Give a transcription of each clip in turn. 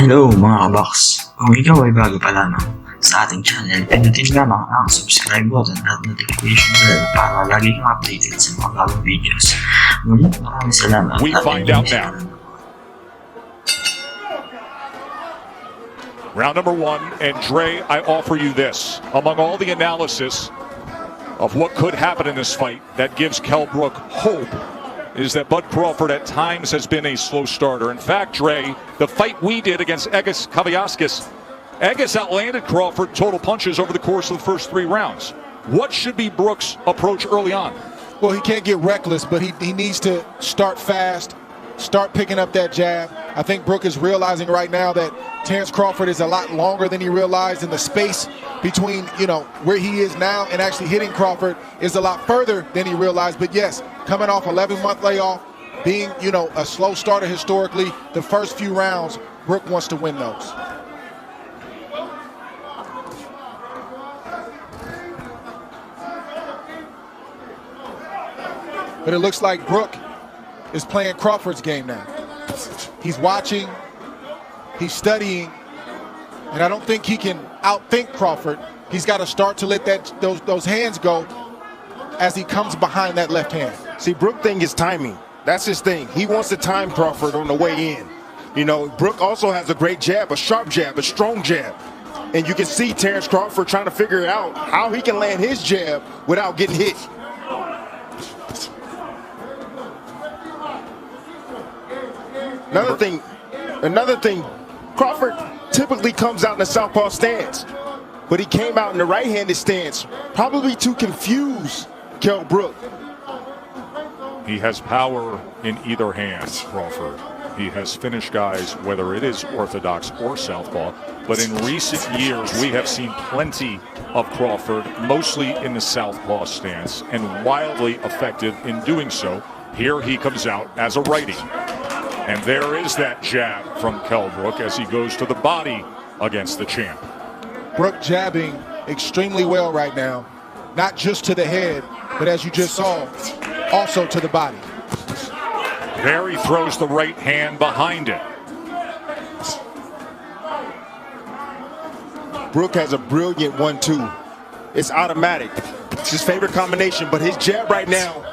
Hello mga kabox! Kung ikaw ay bago pa lamang sa ating channel, pinutin lamang ang subscribe button at notification bell para lagi kang updated sa mga bagong videos. Muli, maraming salamat. We find out now. Round number one, and Dre, I offer you this. Among all the analysis of what could happen in this fight that gives Kell Brook hope is that Bud Crawford at times has been a slow starter. In fact, Dre, the fight we did against Egis Kaviaskis, Egis outlanded Crawford total punches over the course of the first 3 rounds. What should be Brook's approach early on? Well, he can't get reckless, but he needs to start fast, start picking up that jab. I think Brook is realizing right now that Terrence Crawford is a lot longer than he realized, and the space between, where he is now and actually hitting Crawford is a lot further than he realized. But yes, coming off 11-month layoff, being, a slow starter historically, the first few rounds, Brook wants to win those. But it looks like Brook is playing Crawford's game now. He's watching, he's studying, and I don't think he can outthink Crawford. He's got to start to let those hands go as he comes behind that left hand. See, Brook thing is timing. That's his thing. He wants to time Crawford on the way in. Brook also has a great jab, a sharp jab, a strong jab. And you can see Terrence Crawford trying to figure out how he can land his jab without getting hit. Another thing, Crawford typically comes out in the southpaw stance, but he came out in the right-handed stance, probably to confuse Kell Brook. He has power in either hand, Crawford. He has finished guys, whether it is orthodox or southpaw, but in recent years we have seen plenty of Crawford, mostly in the southpaw stance, and wildly effective in doing so. Here he comes out as a righty. And there is that jab from Kell Brook as he goes to the body against the champ. Brook jabbing extremely well right now, not just to the head, but as you just saw, also to the body. There he throws the right hand behind it. Brook has a brilliant 1-2. It's automatic. It's his favorite combination, but his jab right now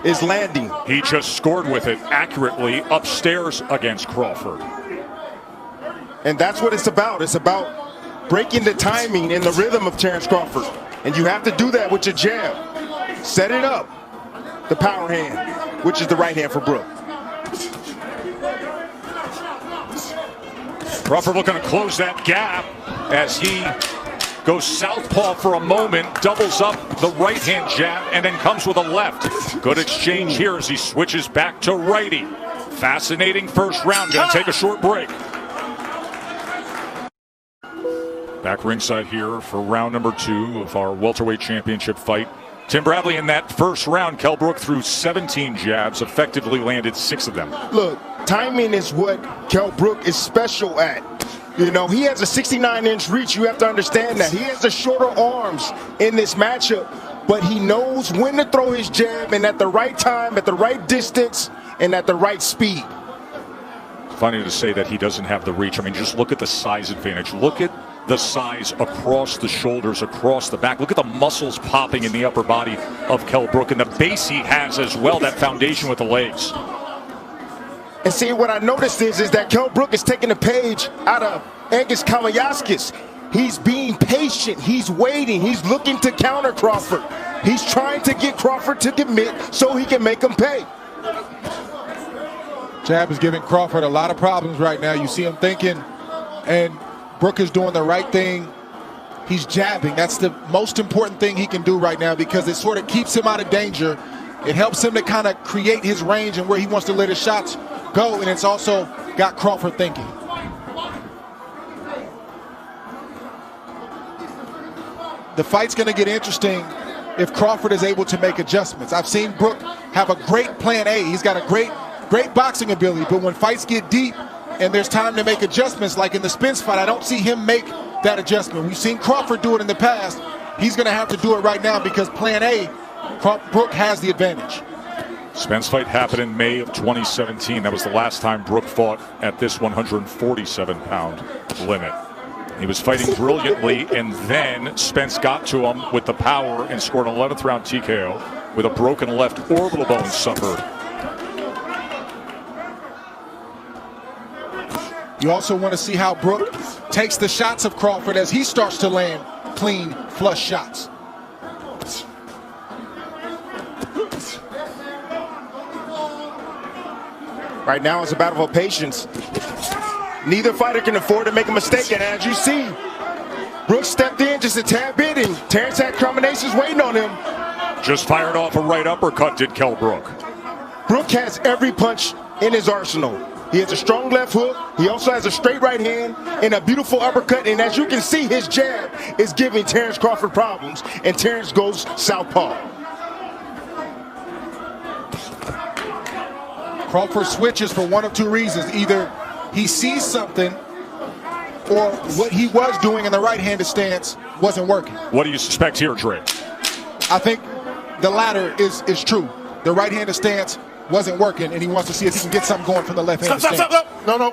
is landing. He just scored with it accurately upstairs against Crawford. And that's what it's about. It's about breaking the timing and the rhythm of Terrence Crawford. And you have to do that with your jab. Set it up. The power hand, which is the right hand for Brook. Crawford looking to close that gap as he goes southpaw for a moment, doubles up the right-hand jab, and then comes with a left. Good exchange here as he switches back to righty. Fascinating first round. Gonna take a short break. Back ringside here for round number 2 of our welterweight championship fight. Tim Bradley, in that first round, Kell Brook threw 17 jabs, effectively landed 6 of them. Look, timing is what Kell Brook is special at. He has a 69-inch reach. You have to understand that. He has the shorter arms in this matchup, but he knows when to throw his jab, and at the right time, at the right distance, and at the right speed. Funny to say that he doesn't have the reach. I mean, just look at the size advantage. Look at the size across the shoulders, across the back. Look at the muscles popping in the upper body of Kell Brook, and the base he has as well, that foundation with the legs. And see, what I noticed is that Kell Brook is taking a page out of Egis Kaviaskis. He's being patient. He's waiting. He's looking to counter Crawford. He's trying to get Crawford to commit so he can make him pay. Jab is giving Crawford a lot of problems right now. You see him thinking, and Brook is doing the right thing. He's jabbing. That's the most important thing he can do right now because it sort of keeps him out of danger. It helps him to kind of create his range and where he wants to let his shots go, and it's also got Crawford thinking. The fight's going to get interesting if Crawford is able to make adjustments. I've seen Brook have a great plan A. He's got a great boxing ability, but when fights get deep and there's time to make adjustments, like in the Spence fight, I don't see him make that adjustment. We've seen Crawford do it in the past. He's going to have to do it right now because plan A, Brook has the advantage. Spence fight happened in May of 2017. That was the last time Brook fought at this 147-pound limit. He was fighting brilliantly, and then Spence got to him with the power and scored an 11th round TKO with a broken left orbital bone suffered. You also want to see how Brook takes the shots of Crawford as he starts to land clean, flush shots. Right now it's a battle of patience. Neither fighter can afford to make a mistake, and as you see, Brook stepped in just a tad bit, and Terrence had combinations waiting on him. Just fired off a right uppercut, did Kell Brook. Brook has every punch in his arsenal. He has a strong left hook. He also has a straight right hand and a beautiful uppercut. And as you can see, his jab is giving Terrence Crawford problems, and Terrence goes southpaw. Crawford switches for one of two reasons. Either he sees something, or what he was doing in the right-handed stance wasn't working. What do you suspect here, Dre? I think the latter is true. The right-handed stance wasn't working, and he wants to see if he can get something going from the left-handed stance. Stop. No.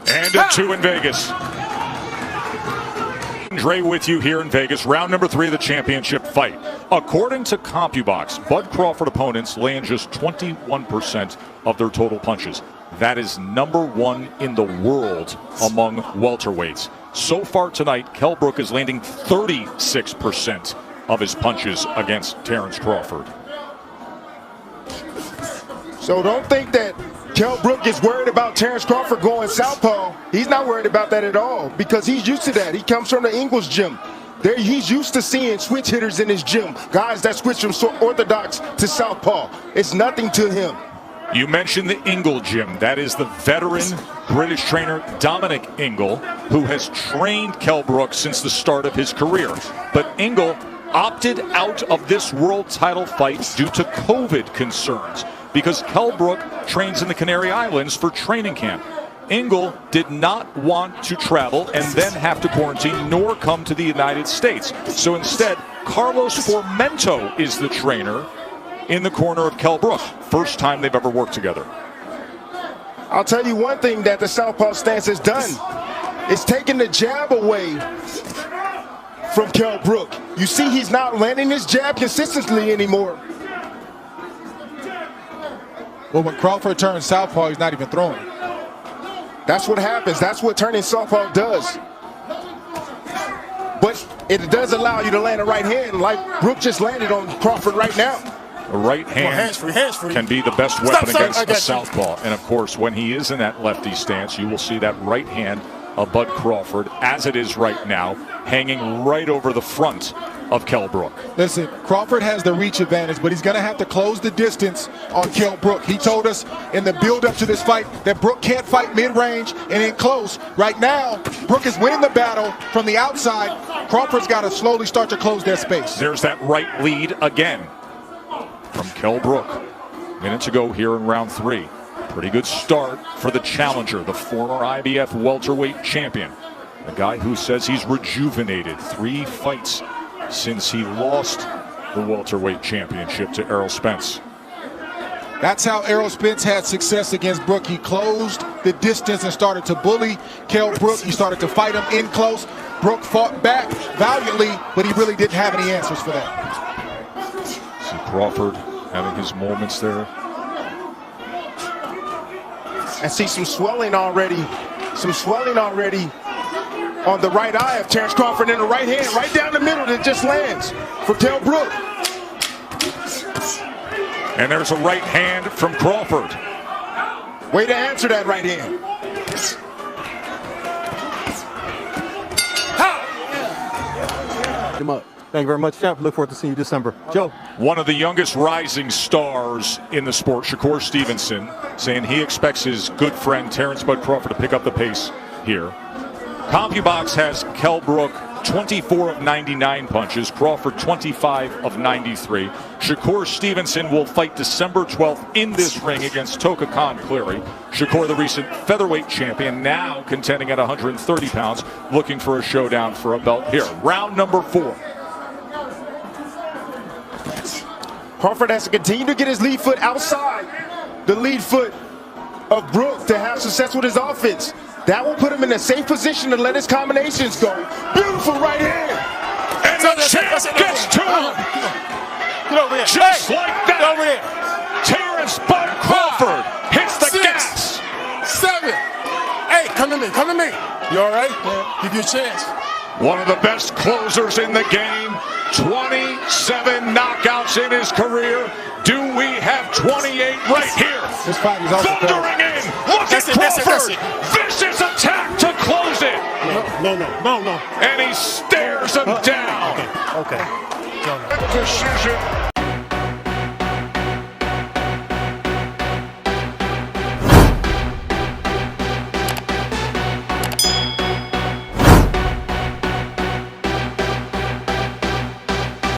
And a 2 in Vegas. Dre with you here in Vegas. Round number 3 of the championship fight. According to CompuBox, Bud Crawford opponents land just 21% of their total punches. That is number 1 in the world among welterweights. So far tonight, Kell Brook is landing 36% of his punches against Terrence Crawford. So don't think that Kell Brook is worried about Terrence Crawford going southpaw. He's not worried about that at all because he's used to that. He comes from the Ingles gym. He's used to seeing switch hitters in his gym, guys that switch from orthodox to southpaw. It's nothing to him. You mentioned the Ingle gym. That is the veteran British trainer Dominic Ingle, who has trained Kell Brook since the start of his career. But Ingle opted out of this world title fight due to COVID concerns, because Kell Brook trains in the Canary Islands for training camp. Ingle did not want to travel and then have to quarantine nor come to the United States. So instead, Carlos Formento is the trainer in the corner of Kell Brook. First time they've ever worked together. I'll tell you one thing that the southpaw stance has done. It's taken the jab away from Kell Brook. You see he's not landing his jab consistently anymore. Well, when Crawford turns southpaw, he's not even throwing. That's what happens. That's what turning southpaw does. But it does allow you to land a right hand like Brook just landed on Crawford right now. A right hand can be the best weapon against a southpaw. And of course, when he is in that lefty stance, you will see that right hand of Bud Crawford, as it is right now, hanging right over the front of Kell Brook. Listen, Crawford has the reach advantage, but he's going to have to close the distance on Kell Brook. He told us in the build-up to this fight that Brook can't fight mid-range and in close. Right now, Brook is winning the battle from the outside. Crawford's got to slowly start to close that space. There's that right lead again from Kell Brook. Minutes ago here in round 3. Pretty good start for the challenger, the former IBF welterweight champion. The guy who says he's rejuvenated. 3 fights since he lost the welterweight championship to Errol Spence. That's how Errol Spence had success against Brook. He closed the distance and started to bully Kell Brook. He started to fight him in close. Brook fought back valiantly, but he really didn't have any answers for that. See Crawford having his moments there. I see some swelling already. On the right eye of Terrence Crawford, in the right hand, right down the middle, that just lands for Kell Brook. And there's a right hand from Crawford. Way to answer that right hand. Come up. Thank you very much, champ. Look forward to seeing you December. Joe. One of the youngest rising stars in the sport, Shakur Stevenson, saying he expects his good friend Terrence Bud Crawford to pick up the pace here. CompuBox has Kell Brook 24 of 99 punches, Crawford 25 of 93. Shakur Stevenson will fight December 12th in this ring against Toka Khan Cleary. Shakur, the recent featherweight champion, now contending at 130 pounds, looking for a showdown for a belt here. Round number 4. Crawford has to continue to get his lead foot outside the lead foot of Brook to have success with his offense. That will put him in a safe position to let his combinations go. Beautiful right hand. And the champ gets to him. Get over here. Just like that. Get over here. Terrence Crawford hits the 6, gas. 7. Hey, come to me. Come to me. You all right? Give you a chance. One of the best closers in the game. 27 knockouts in his career. Do we have 28 right here? This fight is also Thundering in. Look at Crawford. Vicious attack to close it. No. And he stares him down. Okay. Decision